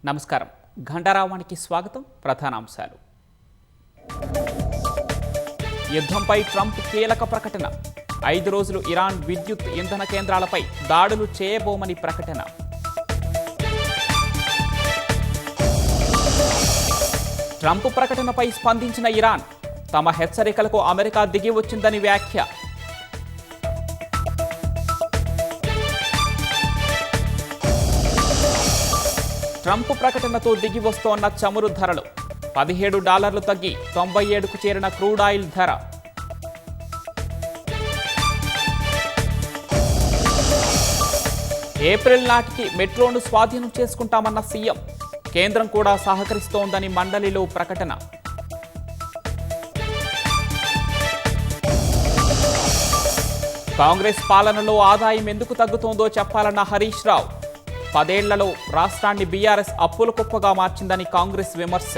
నమస్కారం. ఘంటారావానికి స్వాగతం. ప్రధానాంశాలు. యుద్ధంపై ట్రంప్ కీలక ప్రకటన. 5 రోజులు ఇరాన్ విద్యుత్ ఇంధన కేంద్రాలపై దాడులు చేయబోమని ప్రకటన. ట్రంప్ ప్రకటనపై స్పందించిన ఇరాన్ తమ హెచ్చరికలకు అమెరికా దిగి వచ్చిందని వ్యాఖ్య. ట్రంప్ ప్రకటనతో దిగి వస్తోన్న చమురు ధరలు. $17 తగ్గి 97కు చేరిన క్రూడ్ ఆయిల్ ధర. ఏప్రిల్ నాటికి మెట్రోను స్వాధీనం చేసుకుంటామన్న సీఎం. కేంద్రం కూడా సహకరిస్తోందని మండలిలో ప్రకటన. కాంగ్రెస్ పాలనలో ఆదాయం ఎందుకు తగ్గుతోందో చెప్పాలన్న హరీష్ రావు. 10 ఏళ్లలో రాష్ట్రాన్ని బీఆర్ఎస్ అప్పుల కుప్పగా మార్చిందని కాంగ్రెస్ విమర్శ.